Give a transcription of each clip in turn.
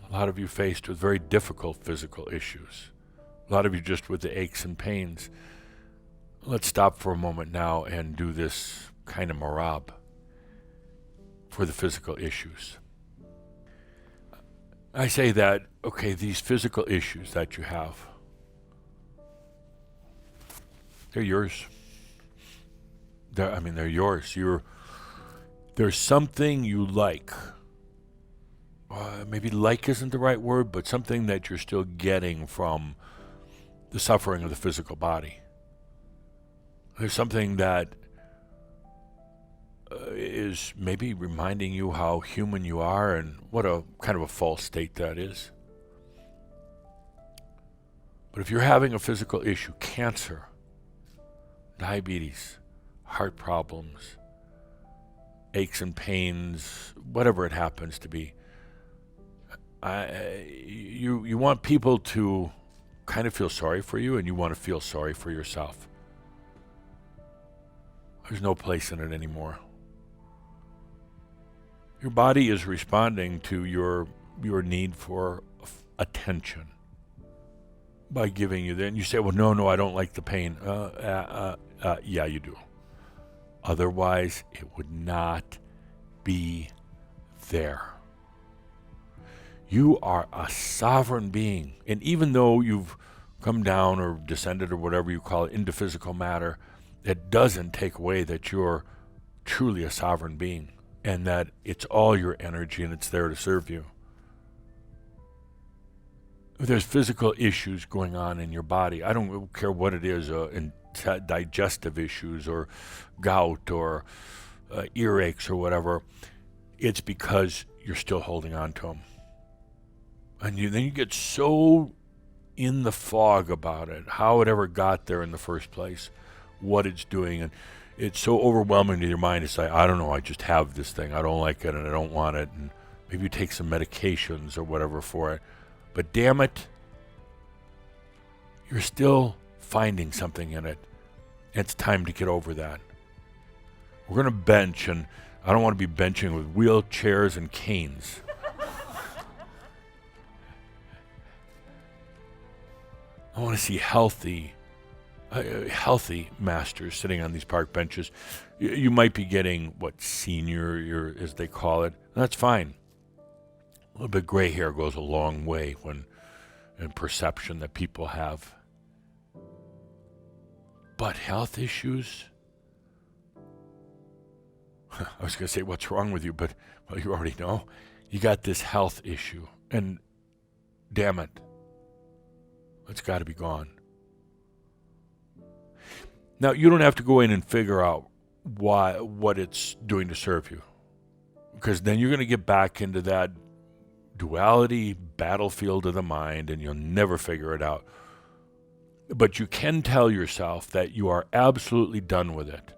A lot of you faced with very difficult physical issues. A lot of you just with the aches and pains. Let's stop for a moment now and do this kind of Merabh for the physical issues. I say that, okay, these physical issues that you have, they're yours. They're yours. There's something you like. Maybe like isn't the right word, but something that you're still getting from the suffering of the physical body. There's something that is maybe reminding you how human you are and what a kind of a false state that is. But if you're having a physical issue, cancer, diabetes, heart problems, aches and pains, whatever it happens to be, you want people to kind of feel sorry for you, and you want to feel sorry for yourself. There's no place in it anymore. Your body is responding to your need for attention by giving you that. And you say, well, no, I don't like the pain. Yeah, you do. Otherwise, it would not be there. You are a sovereign being. And even though you've come down or descended or whatever you call it into physical matter, it doesn't take away that you're truly a sovereign being and that it's all your energy and it's there to serve you. If there's physical issues going on in your body, I don't care what it is, digestive issues or gout or earaches or whatever, it's because you're still holding on to them. And then you get so in the fog about it, how it ever got there in the first place, what it's doing, and it's so overwhelming to your mind. It's like, I don't know, I just have this thing, I don't like it and I don't want it, and maybe you take some medications or whatever for it, but damn it, you're still finding something in it. It's time to get over that. We're going to bench, and I don't want to be benching with wheelchairs and canes. I want to see healthy masters sitting on these park benches. You might be getting senior, as they call it. And that's fine. A little bit gray hair goes a long way in perception that people have. But health issues, I was going to say, what's wrong with you? But, well, you already know. You got this health issue. And damn it, it's got to be gone. Now, you don't have to go in and figure out what it's doing to serve you. Because then you're going to get back into that duality battlefield of the mind, and you'll never figure it out. But you can tell yourself that you are absolutely done with it.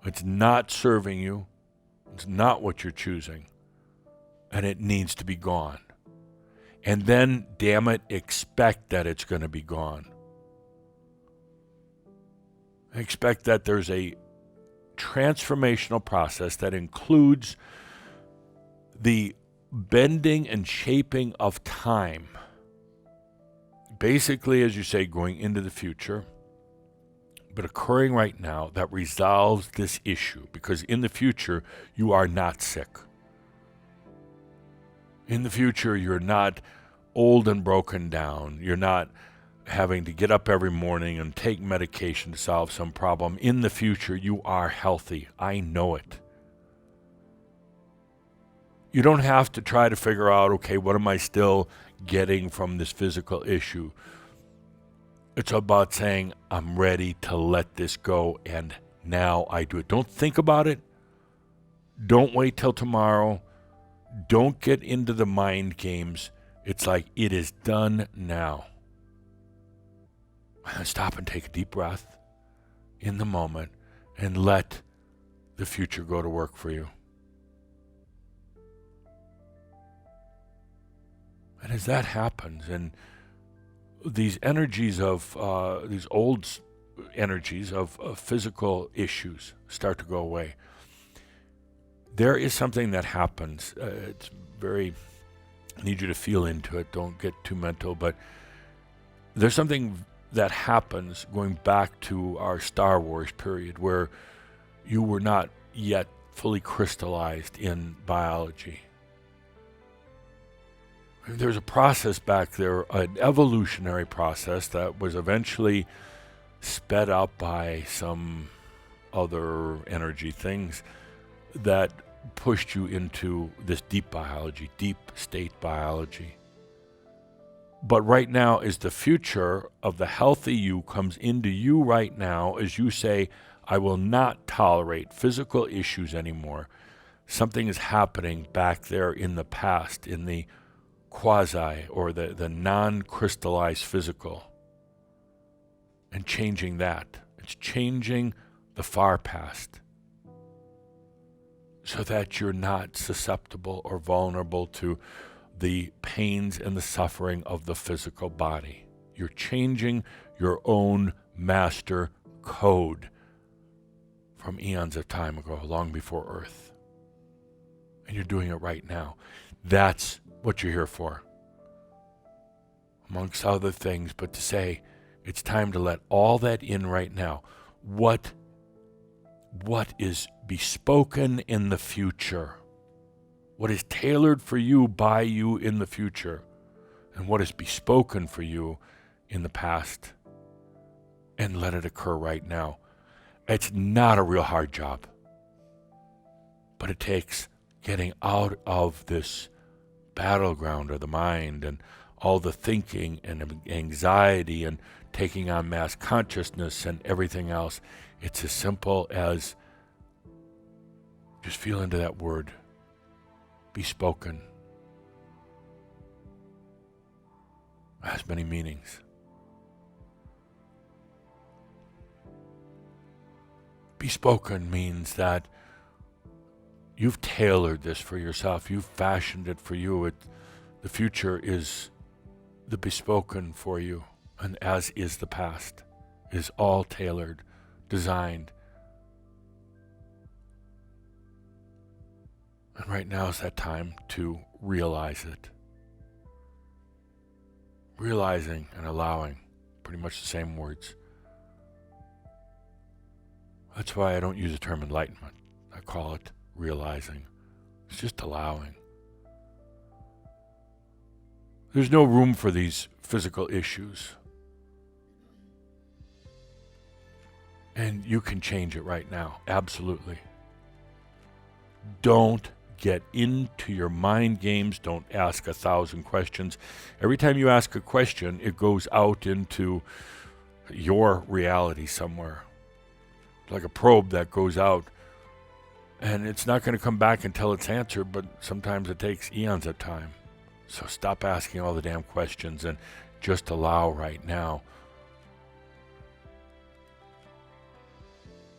It's not serving you. It's not what you're choosing. And it needs to be gone. And then, damn it, expect that it's going to be gone. Expect that there's a transformational process that includes the bending and shaping of time. Basically, as you say, going into the future, but occurring right now, that resolves this issue, because in the future, you are not sick. In the future, you're not old and broken down. You're not having to get up every morning and take medication to solve some problem. In the future, you are healthy. I know it. You don't have to try to figure out, okay, what am I still getting from this physical issue? It's about saying, I'm ready to let this go, and now I do it. Don't think about it. Don't wait till tomorrow. Don't get into the mind games. It's like, it is done now. Stop and take a deep breath in the moment and let the future go to work for you. And as that happens, and these energies of, these old energies of physical issues start to go away, there is something that happens. It's very I need you to feel into it. Don't get too mental, but there's something that happens going back to our Star Wars period where you were not yet fully crystallized in biology. There's a process back there, an evolutionary process that was eventually sped up by some other energy things that pushed you into this deep biology, deep state biology. But right now is the future of the healthy you comes into you right now as you say, I will not tolerate physical issues anymore. Something is happening back there in the past, in the quasi or the non-crystallized physical, and changing that. It's changing the far past so that you're not susceptible or vulnerable to the pains and the suffering of the physical body. You're changing your own master code from eons of time ago, long before Earth. And you're doing it right now. That's what you're here for, amongst other things, but to say it's time to let all that in right now. What is bespoken in the future? What is tailored for you by you in the future? And what is bespoken for you in the past? And let it occur right now. It's not a real hard job, but it takes getting out of this battleground of the mind and all the thinking and anxiety and taking on mass consciousness and everything else. It's as simple as just feel into that word, bespoken. It has many meanings. Bespoken means that you've tailored this for yourself. You've fashioned it for you. The future is the bespoken for you, and as is the past, is all tailored, designed. And right now is that time to realize it. Realizing and allowing, pretty much the same words. That's why I don't use the term enlightenment. I call it realizing. It's just allowing. There's no room for these physical issues. And you can change it right now, absolutely. Don't get into your mind games. Don't ask 1,000 questions. Every time you ask a question, it goes out into your reality somewhere. Like a probe that goes out. And it's not going to come back until it's answered, but sometimes it takes eons of time. So stop asking all the damn questions and just allow right now.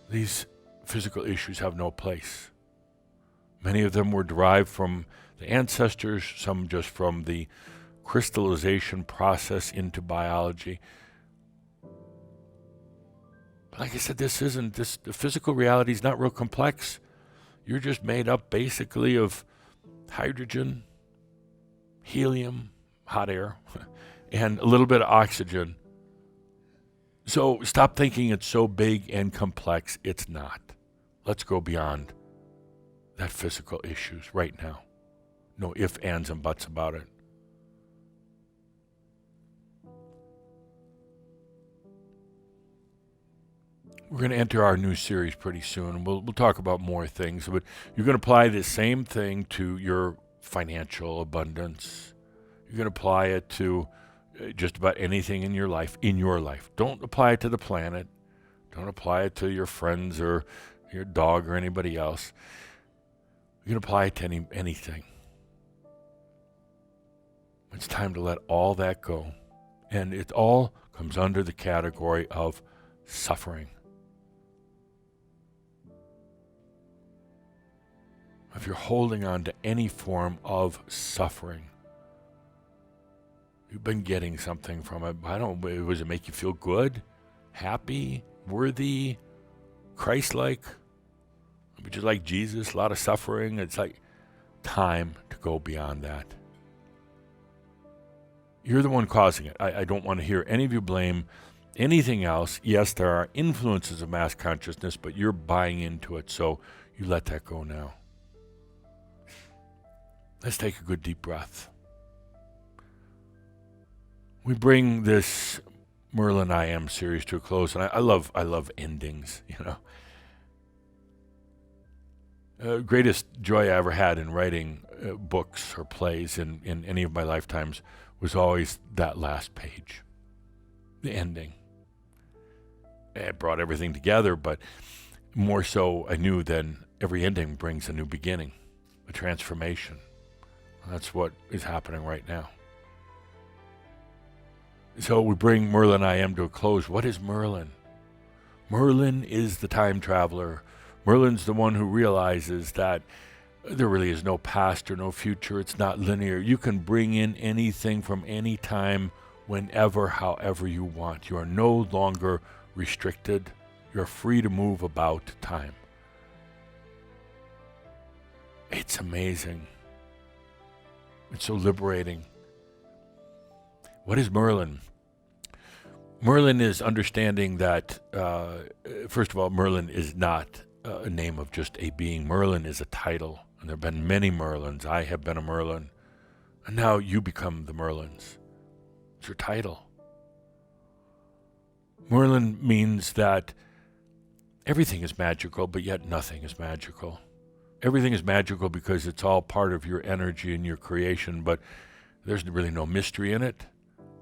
These physical issues have no place. Many of them were derived from the ancestors, some just from the crystallization process into biology. But like I said, the physical reality is not real complex. You're just made up basically of hydrogen, helium, hot air, and a little bit of oxygen. So stop thinking it's so big and complex. It's not. Let's go beyond that physical issues right now. No ifs, ands, and buts about it. We're going to enter our new series pretty soon, and we'll talk about more things. But you're going to apply the same thing to your financial abundance. You're going to apply it to just about anything in your life. Don't apply it to the planet. Don't apply it to your friends or your dog or anybody else. You can apply it to anything. It's time to let all that go. And it all comes under the category of suffering. If you're holding on to any form of suffering, you've been getting something from it. Does it make you feel good, happy, worthy, Christ-like? Maybe just like Jesus, a lot of suffering. It's like time to go beyond that. You're the one causing it. I don't want to hear any of you blame anything else. Yes, there are influences of mass consciousness, but you're buying into it, so you let that go now. Let's take a good deep breath. We bring this Merlin I Am series to a close, and I love endings, greatest joy I ever had in writing books or plays in any of my lifetimes was always that last page, the ending. It brought everything together, but more so I knew then every ending brings a new beginning, a transformation. That's what is happening right now. So we bring Merlin I Am to a close. What is Merlin? Merlin is the time traveler. Merlin's the one who realizes that there really is no past or no future. It's not linear. You can bring in anything from any time, whenever, however you want. You are no longer restricted. You're free to move about time. It's amazing. It's so liberating. What is Merlin? Merlin is understanding that, first of all, Merlin is not a name of just a being. Merlin is a title. And there have been many Merlins. I have been a Merlin. And now you become the Merlins. It's your title. Merlin means that everything is magical, but yet nothing is magical. Everything is magical because it's all part of your energy and your creation, but there's really no mystery in it.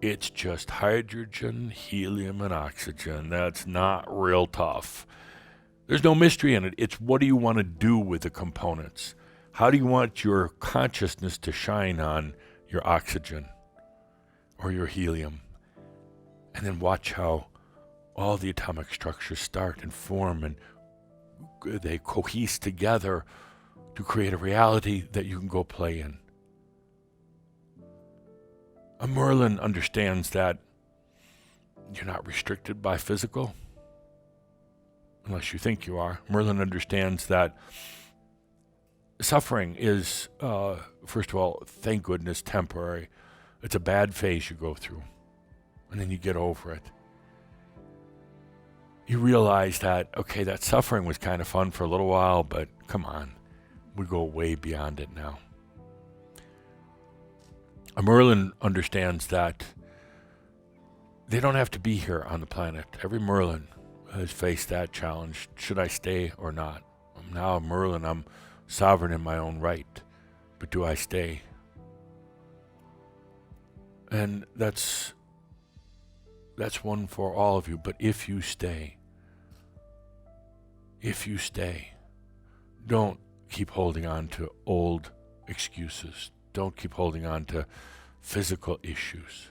It's just hydrogen, helium, and oxygen. That's not real tough. There's no mystery in it. It's what do you want to do with the components? How do you want your consciousness to shine on your oxygen or your helium? And then watch how all the atomic structures start and form and they cohese together to create a reality that you can go play in. A Merlin understands that you're not restricted by physical, unless you think you are. Merlin understands that suffering is, first of all, thank goodness, temporary. It's a bad phase you go through, and then you get over it. You realize that, okay, that suffering was kind of fun for a little while, but come on, we go way beyond it now. A Merlin understands that they don't have to be here on the planet. Every Merlin has faced that challenge. Should I stay or not? I'm now a Merlin. I'm sovereign in my own right. But do I stay? And that's one for all of you. But if you stay, don't keep holding on to old excuses. Don't keep holding on to physical issues.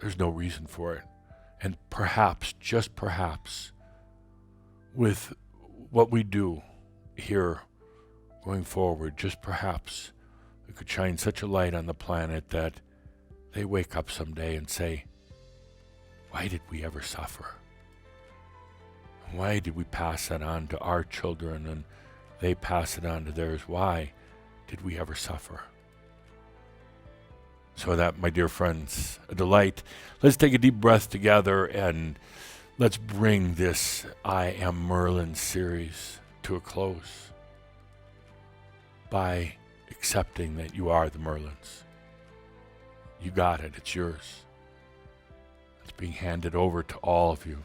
There's no reason for it. And perhaps, just perhaps, with what we do here going forward, just perhaps it could shine such a light on the planet that they wake up someday and say, why did we ever suffer? Why did we pass that on to our children and they pass it on to theirs? Why did we ever suffer? So that, my dear friends, a delight. Let's take a deep breath together and let's bring this I Am Merlin series to a close by accepting that you are the Merlins. You got it. It's yours. It's being handed over to all of you.